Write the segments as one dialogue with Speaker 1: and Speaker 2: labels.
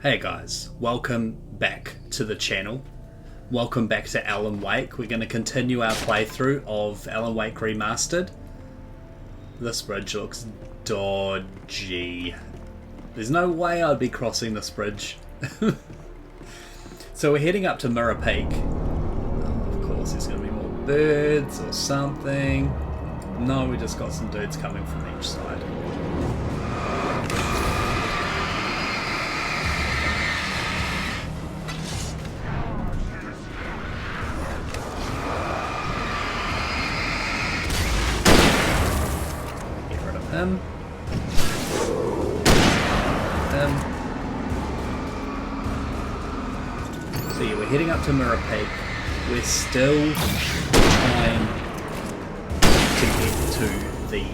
Speaker 1: Hey guys, welcome back to the channel. Welcome back to Alan Wake. We're going to continue our playthrough of Alan Wake Remastered. This bridge looks dodgy. There's no way I'd be crossing this bridge. So we're heading up to Mirror Peak. Of course there's going to be more birds or something. No, we just got some dudes coming from each side. Him. So yeah, we're heading up to Mirror Peak. We're still trying to get to the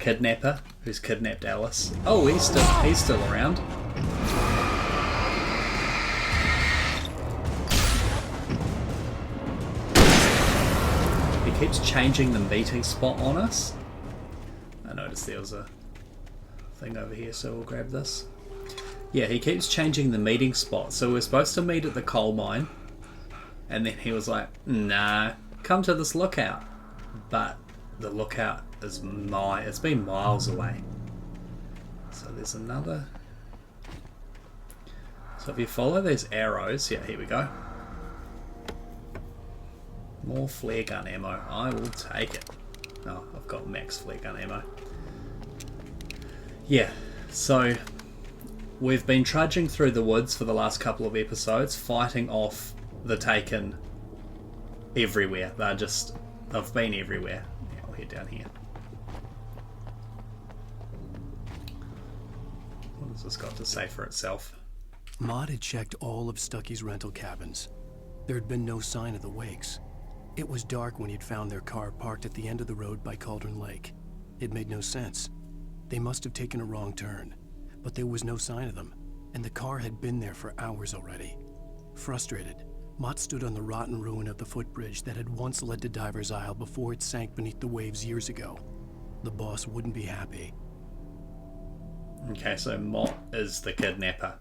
Speaker 1: kidnapper who's kidnapped Alice. Oh, he's still around. He keeps changing the meeting spot on us. I noticed there was a thing over here, so we'll grab this. Yeah, he keeps changing the meeting spot. So we're supposed to meet at the coal mine, and then he was like, nah, come to this lookout. But the lookout is it's been miles away. So there's another. So if you follow these arrows, yeah, here we go. More flare gun ammo. I will take it. Oh, I've got max flare gun ammo. Yeah, so we've been trudging through the woods for the last couple of episodes, fighting off the Taken everywhere. They've been everywhere. Yeah, I'll head down here. What has this got to say for itself?
Speaker 2: Maud had checked all of Stucky's rental cabins. There had been no sign of the Wakes. It was dark when he'd found their car parked at the end of the road by Cauldron Lake. It made no sense. They must have taken a wrong turn, but there was no sign of them, and the car had been there for hours already. Frustrated, Mott stood on the rotten ruin of the footbridge that had once led to Diver's Isle before it sank beneath the waves years ago. The boss wouldn't be happy.
Speaker 1: Okay, so Mott is the kidnapper.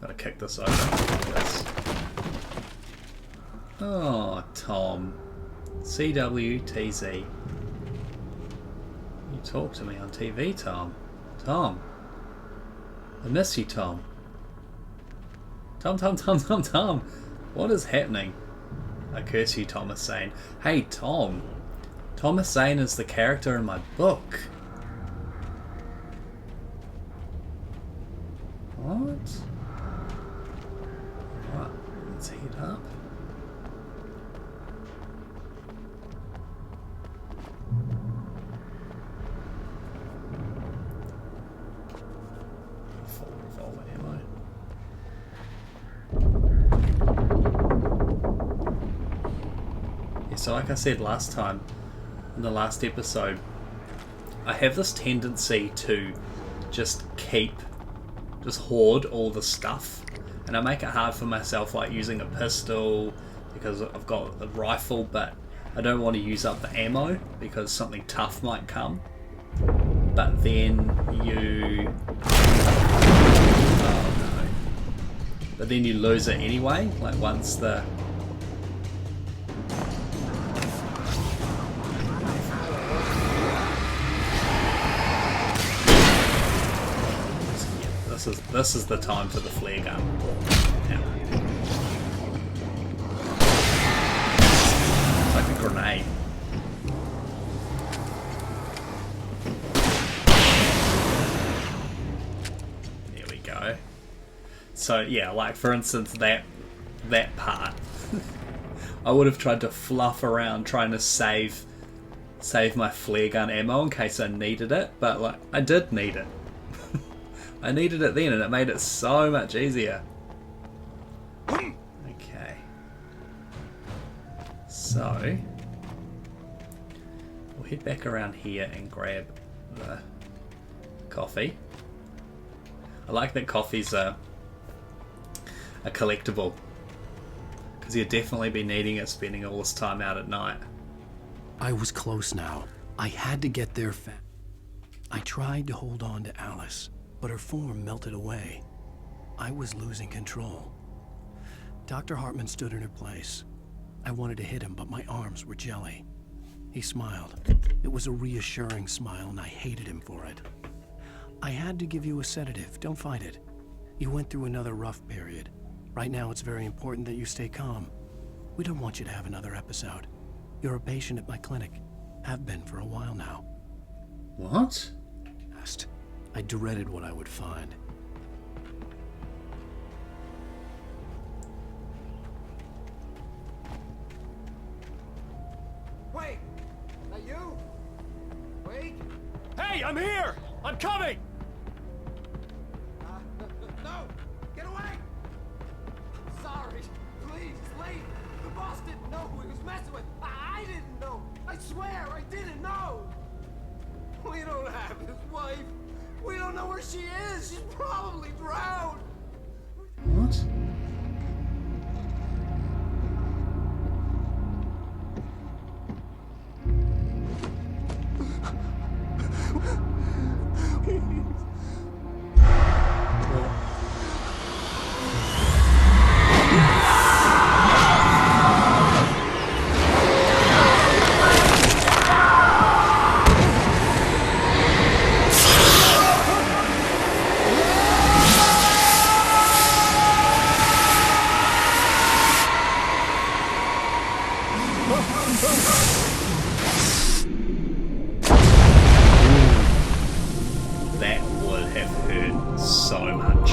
Speaker 1: Gotta kick this over. Yes. Oh, Tom. CWTZ. You talk to me on TV, Tom. Tom. I miss you, Tom. Tom. What is happening? I curse you, Thomas Zane. Hey, Tom. Thomas Zane is the character in my book. What? Right, let's head up. Full revolver ammo. Yeah, so like I said last time, in the last episode, I have this tendency to just hoard all the stuff, and I make it hard for myself, like using a pistol because I've got a rifle, but I don't want to use up the ammo because something tough might come. But then you lose it anyway, like once the This is the time for the flare gun. Yeah. It's like a grenade. There we go. So yeah, like for instance that part, I would have tried to fluff around trying to save my flare gun ammo in case I needed it, but like I did need it. I needed it then, and it made it so much easier. Okay. So, we'll head back around here and grab the coffee. I like that coffee's a collectible, because you'd definitely be needing it spending all this time out at night.
Speaker 2: I was close now. I had to get there fast. I tried to hold on to Alice, but her form melted away. I was losing control. Dr. Hartman stood in her place. I wanted to hit him, but my arms were jelly. He smiled. It was a reassuring smile, and I hated him for it. I had to give you a sedative. Don't fight it. You went through another rough period. Right now, it's very important that you stay calm. We don't want you to have another episode. You're a patient at my clinic. Have been for a while now.
Speaker 1: What?
Speaker 2: I dreaded what I would find.
Speaker 3: Wait! That you? Wait!
Speaker 4: Hey, I'm here! I'm coming!
Speaker 3: No! Get away! Sorry. Please, late. The boss didn't know who he was messing with. I didn't know. I swear, I didn't know. We don't have his wife. We don't know where she is. She's probably drowned.
Speaker 1: What? That would have hurt so much.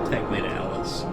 Speaker 1: Take me to Alice.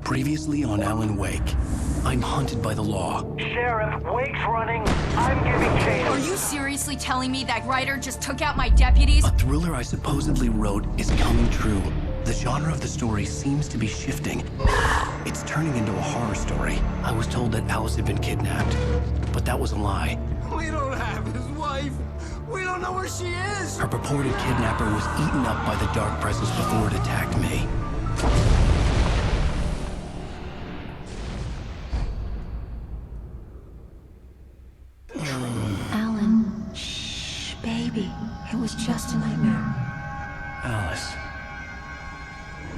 Speaker 2: Previously on Alan Wake, I'm hunted by the law.
Speaker 5: Sheriff, Wake's running. I'm giving chase.
Speaker 6: Are you seriously telling me that writer just took out my deputies?
Speaker 2: A thriller I supposedly wrote is coming true. The genre of the story seems to be shifting. It's turning into a horror story. I was told that Alice had been kidnapped, but that was a lie.
Speaker 3: We don't have his wife. We don't know where she is.
Speaker 2: Her purported kidnapper was eaten up by the dark presence before it attacked me.
Speaker 7: Alan, shh, baby. It was just a nightmare.
Speaker 2: Alice.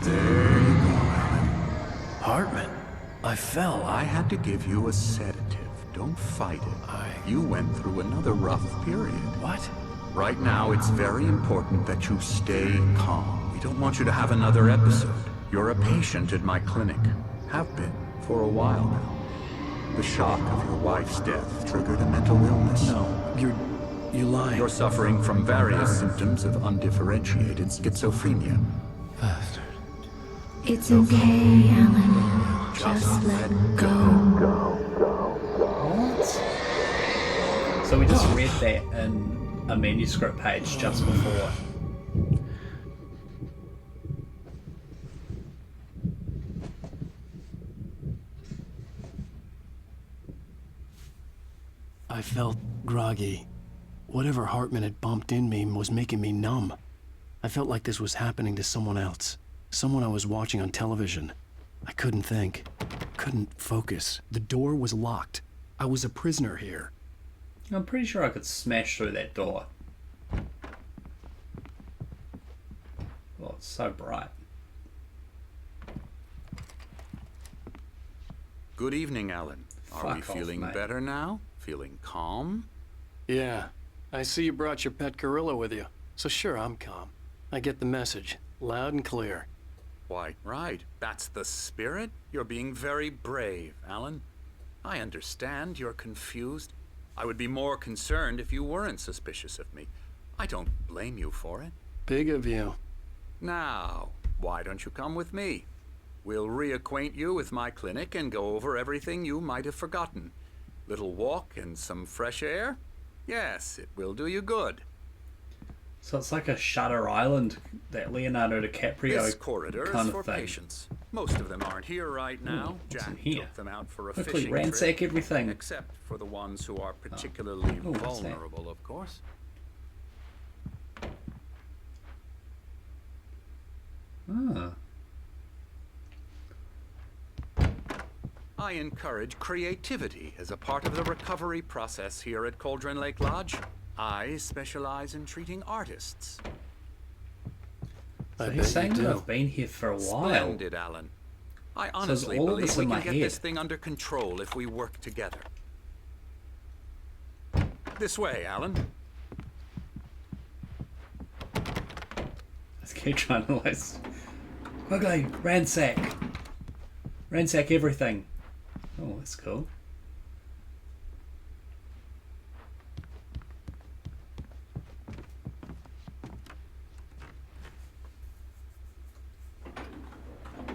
Speaker 8: There you go, Alan.
Speaker 2: Hartman. I fell.
Speaker 8: I had to give you a sedative. Don't fight it. You went through another rough period.
Speaker 2: What?
Speaker 8: Right now, it's very important that you stay calm. We don't want you to have another episode. You're a patient at my clinic. Have been for a while now. The shock of your wife's death triggered a mental illness.
Speaker 2: No, you're lying.
Speaker 8: You're suffering from various symptoms of undifferentiated schizophrenia.
Speaker 2: Bastard.
Speaker 7: It's okay, Alan. Just let go.
Speaker 1: What? So we just read that in a manuscript page just before.
Speaker 2: I felt groggy. Whatever Hartman had bumped in me was making me numb. I felt like this was happening to someone else. Someone I was watching on television. I couldn't think. Couldn't focus. The door was locked. I was a prisoner here.
Speaker 1: I'm pretty sure I could smash through that door. Well, it's so bright.
Speaker 8: Good evening, Alan. Are we
Speaker 1: Fuck off,
Speaker 8: feeling
Speaker 1: mate.
Speaker 8: better now? Feeling calm?
Speaker 2: Yeah. I see you brought your pet gorilla with you. So sure, I'm calm. I get the message. Loud and clear.
Speaker 8: Why, right. That's the spirit. You're being very brave, Alan. I understand you're confused. I would be more concerned if you weren't suspicious of me. I don't blame you for it.
Speaker 2: Big of you.
Speaker 8: Now, Why don't you come with me? We'll reacquaint you with my clinic and go over everything you might have forgotten. Little walk and some fresh air? Yes, it will do you good.
Speaker 1: So it's like a Shutter Island, that Leonardo DiCaprio
Speaker 8: This corridor
Speaker 1: kind
Speaker 8: is
Speaker 1: of
Speaker 8: for
Speaker 1: thing.
Speaker 8: patients. Most of them aren't here right now.
Speaker 1: what's in
Speaker 8: Jack
Speaker 1: here?
Speaker 8: took them out for a
Speaker 1: Quickly
Speaker 8: fishing
Speaker 1: ransack
Speaker 8: trip.
Speaker 1: everything.
Speaker 8: Except for the ones who are particularly
Speaker 1: Oh, what's that?
Speaker 8: vulnerable, of course.
Speaker 1: Ah.
Speaker 8: I encourage creativity as a part of the recovery process here at Cauldron Lake Lodge. I specialize in treating artists.
Speaker 1: So
Speaker 2: I
Speaker 1: he's
Speaker 2: bet
Speaker 1: saying
Speaker 2: you
Speaker 1: that
Speaker 2: do.
Speaker 1: I've been here for a while.
Speaker 8: Splendid, Alan. I honestly
Speaker 1: all of
Speaker 8: believe
Speaker 1: this
Speaker 8: we
Speaker 1: in
Speaker 8: can
Speaker 1: my
Speaker 8: get
Speaker 1: head.
Speaker 8: this thing under control if we work together. This way, Alan.
Speaker 1: Let's keep trying to like... Quickly, ransack. Ransack everything. Oh, that's cool.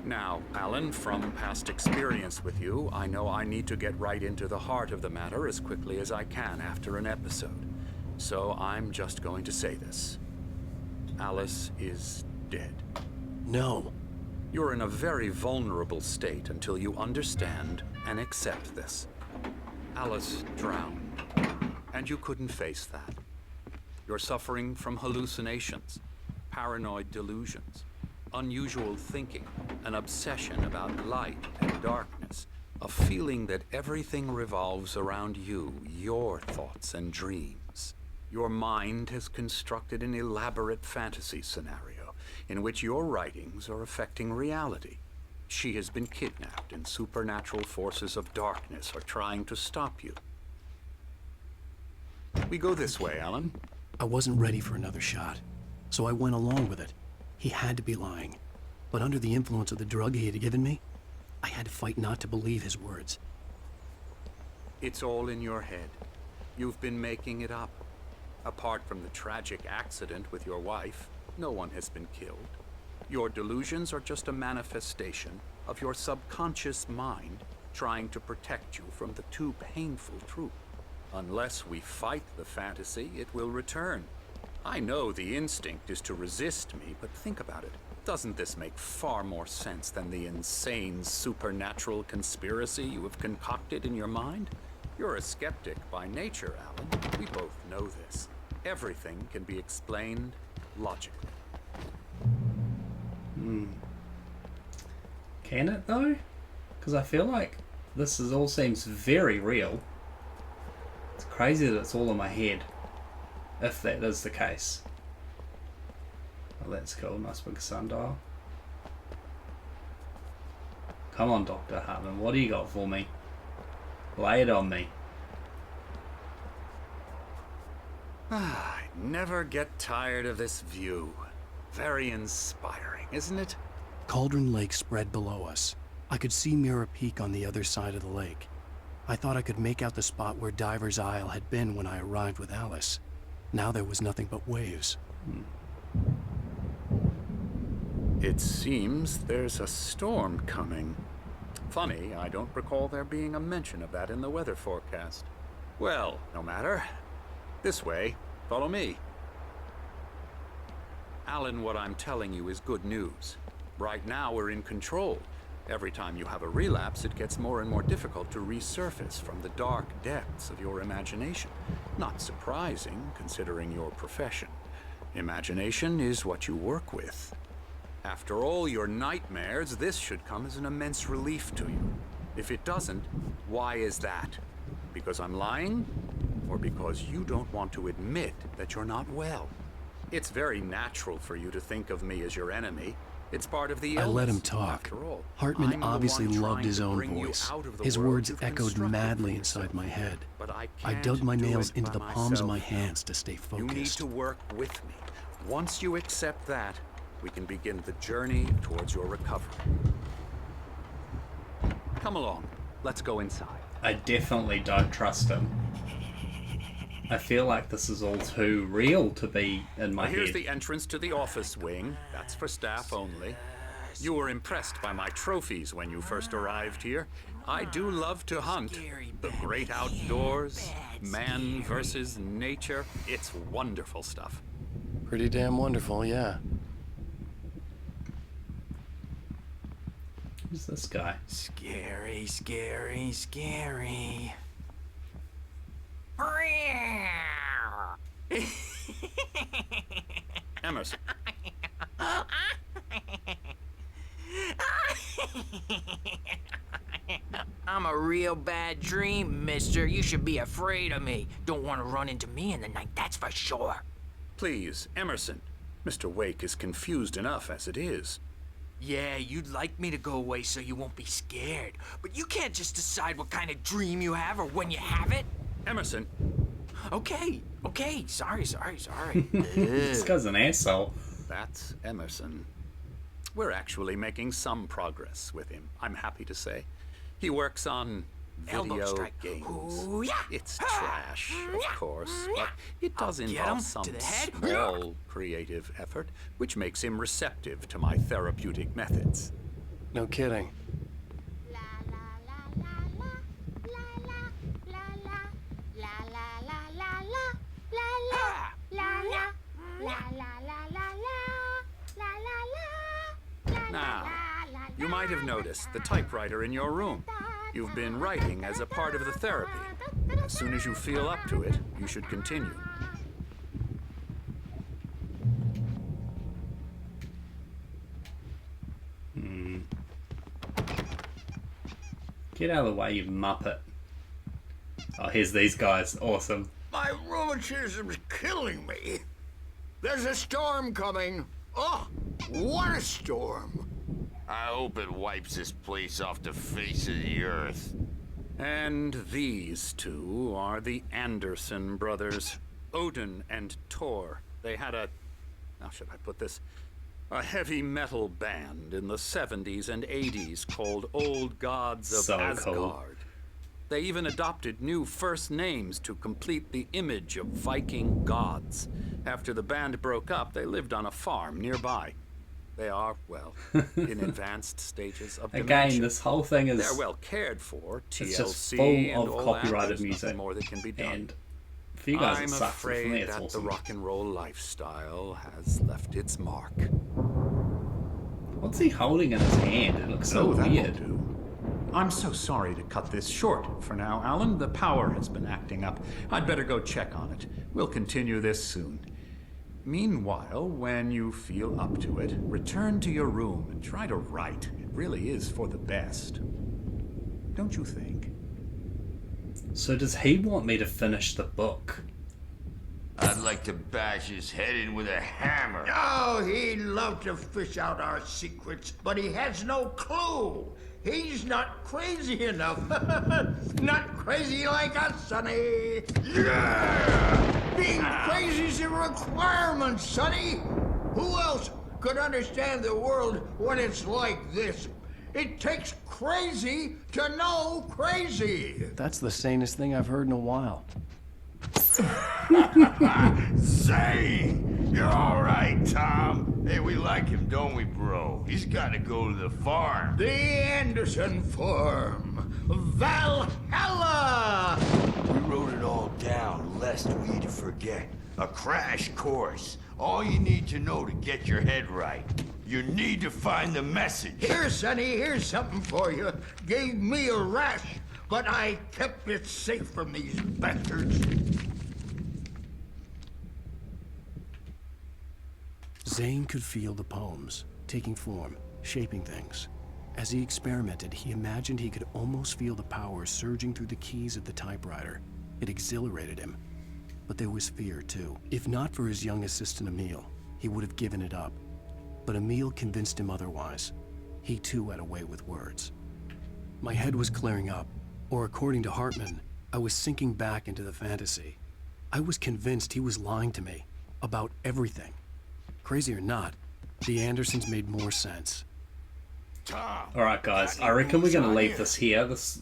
Speaker 8: Now, Alan, from past experience with you, I know I need to get right into the heart of the matter as quickly as I can after an episode. So I'm just going to say this. Alice is dead.
Speaker 2: No.
Speaker 8: You're in a very vulnerable state until you understand and accept this. Alice drowned, and you couldn't face that. You're suffering from hallucinations, paranoid delusions, unusual thinking, an obsession about light and darkness, a feeling that everything revolves around you, your thoughts and dreams. Your mind has constructed an elaborate fantasy scenario in which your writings are affecting reality. She has been kidnapped, and supernatural forces of darkness are trying to stop you. We go this way, Alan.
Speaker 2: I wasn't ready for another shot, so I went along with it. He had to be lying. But under the influence of the drug he had given me, I had to fight not to believe his words.
Speaker 8: It's all in your head. You've been making it up. Apart from the tragic accident with your wife, no one has been killed. Your delusions are just a manifestation of your subconscious mind trying to protect you from the too painful truth. Unless we fight the fantasy, it will return. I know the instinct is to resist me, but think about it. Doesn't this make far more sense than the insane supernatural conspiracy you have concocted in your mind? You're a skeptic by nature, Alan. We both know this. Everything can be explained logically.
Speaker 1: Can it though? Because I feel like this all seems very real. It's crazy that it's all in my head, if that is the case. Oh, that's cool. Nice big sundial. Come on, Dr. Hartman. What do you got for me? Lay it on me.
Speaker 8: I never get tired of this view. Very inspiring, isn't it?
Speaker 2: Cauldron Lake spread below us. I could see Mirror Peak on the other side of the lake. I thought I could make out the spot where Diver's Isle had been when I arrived with Alice. Now there was nothing but waves.
Speaker 8: It seems there's a storm coming. Funny, I don't recall there being a mention of that in the weather forecast. Well, no matter. This way. Follow me. Alan, what I'm telling you is good news. Right now, we're in control. Every time you have a relapse, it gets more and more difficult to resurface from the dark depths of your imagination. Not surprising, considering your profession. Imagination is what you work with. After all your nightmares, this should come as an immense relief to you. If it doesn't, why is that? Because I'm lying? Or because you don't want to admit that you're not well? It's very natural for you to think of me as your enemy. It's part of the illness.
Speaker 2: I let him talk.
Speaker 8: After all,
Speaker 2: Hartman
Speaker 8: I'm the
Speaker 2: obviously
Speaker 8: one
Speaker 2: loved
Speaker 8: trying
Speaker 2: his
Speaker 8: to
Speaker 2: own
Speaker 8: bring you
Speaker 2: voice.
Speaker 8: out of the
Speaker 2: His
Speaker 8: world
Speaker 2: words
Speaker 8: you've
Speaker 2: echoed
Speaker 8: constructed
Speaker 2: madly
Speaker 8: for
Speaker 2: inside
Speaker 8: yourself.
Speaker 2: my head.
Speaker 8: But I
Speaker 2: I
Speaker 8: can't
Speaker 2: dug my
Speaker 8: do
Speaker 2: nails
Speaker 8: it
Speaker 2: into
Speaker 8: by
Speaker 2: the palms of my
Speaker 8: myself.
Speaker 2: hands to stay
Speaker 8: You need
Speaker 2: focused.
Speaker 8: to work with me. Once you accept that, we can begin the journey towards your recovery. Come along. Let's go inside.
Speaker 1: I definitely don't trust him. I feel like this is all too real to be in my
Speaker 8: Here's
Speaker 1: head.
Speaker 8: the entrance to the office wing. That's for staff only. You were impressed by my trophies when you first arrived here. I do love to hunt. The great outdoors, man versus nature. It's wonderful stuff.
Speaker 2: Pretty damn wonderful, yeah.
Speaker 1: Who's this guy?
Speaker 3: Scary, scary, scary.
Speaker 8: Emerson.
Speaker 3: I'm a real bad dream, mister. You should be afraid of me. Don't want to run into me in the night, that's for sure.
Speaker 8: Please, Emerson. Mr. Wake is confused enough as it is.
Speaker 3: Yeah, you'd like me to go away so you won't be scared. But you can't just decide what kind of dream you have or when you have it.
Speaker 8: Emerson.
Speaker 3: Okay. Sorry.
Speaker 1: This guy's an asshole.
Speaker 8: That's Emerson. We're actually making some progress with him, I'm happy to say. He works on
Speaker 3: Elbow
Speaker 8: video
Speaker 3: strike.
Speaker 8: games.
Speaker 3: Ooh, yeah.
Speaker 8: It's trash, of course, but it does
Speaker 3: Get him
Speaker 8: involve some
Speaker 3: to the head.
Speaker 8: small creative effort, which makes him receptive to my therapeutic methods.
Speaker 2: No kidding.
Speaker 8: Now, you might have noticed the typewriter in your room. You've been writing as a part of the therapy. As soon as you feel up to it, you should continue.
Speaker 1: Get out of the way, you muppet. Oh, here's these guys. Awesome.
Speaker 9: My rheumatism's killing me. There's a storm coming. Oh, what a storm.
Speaker 10: I hope it wipes this place off the face of the earth.
Speaker 8: And these two are the Anderson brothers, Odin and Tor. They had a, how should I put this? A heavy metal band in the 70s and 80s called Old Gods of
Speaker 1: So
Speaker 8: Asgard.
Speaker 1: cool.
Speaker 8: They even adopted new first names to complete the image of Viking gods. After the band broke up, they lived on a farm nearby. They are, well, in advanced stages of dementia.
Speaker 1: Again, this whole thing is...
Speaker 8: They're well cared for.
Speaker 1: It's
Speaker 8: TLC
Speaker 1: just full
Speaker 8: and
Speaker 1: of
Speaker 8: all
Speaker 1: copyrighted
Speaker 8: that. There's
Speaker 1: music.
Speaker 8: nothing more that can be done.
Speaker 1: And for you guys,
Speaker 8: I'm
Speaker 1: it sucks. For me,
Speaker 8: afraid
Speaker 1: it's
Speaker 8: that
Speaker 1: awesome.
Speaker 8: the rock and roll lifestyle has left its mark.
Speaker 1: What's he holding in his hand? It looks so
Speaker 8: that
Speaker 1: weird.
Speaker 8: will do. I'm so sorry to cut this short for now, Alan. The power has been acting up. I'd better go check on it. We'll continue this soon. Meanwhile, when you feel up to it, return to your room and try to write. It really is for the best. Don't you think?
Speaker 1: So does he want me to finish the book?
Speaker 10: I'd like to bash his head in with a hammer.
Speaker 9: Oh, he'd love to fish out our secrets, but he has no clue. He's not crazy enough. Not crazy like us, Sonny. Yeah! Being crazy's a requirement, Sonny. Who else could understand the world when it's like this? It takes crazy to know crazy.
Speaker 2: That's the sanest thing I've heard in a while.
Speaker 10: Say, you're all right, Tom. Hey, we like him, don't we, bro? He's got to go to the farm.
Speaker 9: The Anderson Farm. Valhalla!
Speaker 10: We wrote it all down, lest we forget. A crash course. All you need to know to get your head right. You need to find the message.
Speaker 9: Here, Sonny, here's something for you. Gave me a rash, but I kept it safe from these bastards.
Speaker 2: Zane could feel the poems, taking form, shaping things. As he experimented, he imagined he could almost feel the power surging through the keys of the typewriter. It exhilarated him. But there was fear, too. If not for his young assistant, Emil, he would have given it up. But Emil convinced him otherwise. He, too, had a way with words. My head was clearing up, or according to Hartman, I was sinking back into the fantasy. I was convinced he was lying to me about everything. Crazy or not, the Andersons made more sense.
Speaker 10: Tom.
Speaker 1: Alright guys, I reckon we're going to leave this here. This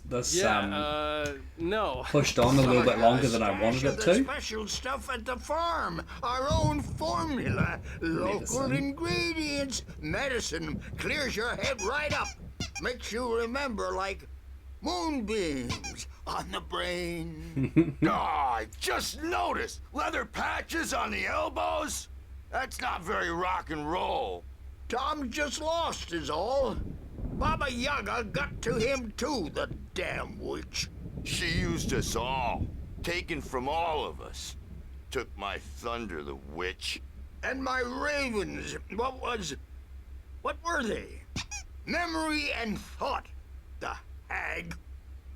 Speaker 4: no.
Speaker 1: pushed on a little bit longer than I wanted it
Speaker 9: The
Speaker 1: to.
Speaker 9: special stuff at the farm. Our own formula. Local
Speaker 1: Medicine.
Speaker 9: ingredients. Medicine clears your head right up. Makes you remember like moonbeams on the brain.
Speaker 10: Oh, I just noticed. Leather patches on the elbows? That's not very rock and roll.
Speaker 9: Tom just lost is all. Baba Yaga got to him too, the damn witch.
Speaker 10: She used us all. Taken from all of us. Took my thunder, the witch.
Speaker 9: And my ravens, what were they? Memory and thought, the hag.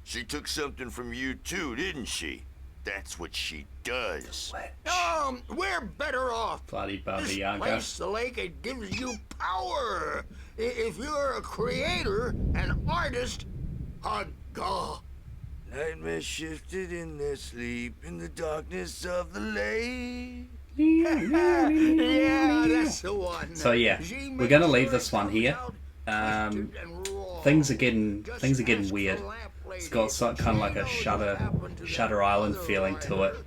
Speaker 10: She took something from you too, didn't she? That's what she does.
Speaker 9: We're better off.
Speaker 1: Bloody Baba
Speaker 9: This
Speaker 1: Yaga.
Speaker 9: place, the lake, it gives you power. If you're a creator, an artist, a god.
Speaker 10: Nightmares shifted in their sleep in the darkness of the lake.
Speaker 9: Yeah, that's the one.
Speaker 1: So yeah,
Speaker 9: She
Speaker 1: we're
Speaker 9: makes
Speaker 1: going to leave
Speaker 9: sure
Speaker 1: this
Speaker 9: it
Speaker 1: one
Speaker 9: comes
Speaker 1: here.
Speaker 9: out twisted and raw.
Speaker 1: Things are getting
Speaker 9: Just
Speaker 1: weird.
Speaker 9: ask the lamp lady.
Speaker 1: It's got some kind of like
Speaker 9: She
Speaker 1: a
Speaker 9: knows what
Speaker 1: Shutter
Speaker 9: happened to
Speaker 1: Shutter
Speaker 9: that
Speaker 1: Island
Speaker 9: other
Speaker 1: feeling to it.
Speaker 9: writer.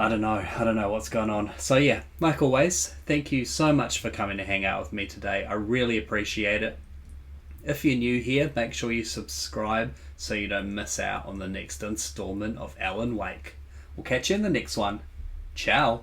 Speaker 1: I don't know what's going on. So yeah, like always, thank you so much for coming to hang out with me today. I really appreciate it. If you're new here, make sure you subscribe so you don't miss out on the next installment of Alan Wake. We'll catch you in the next one. Ciao.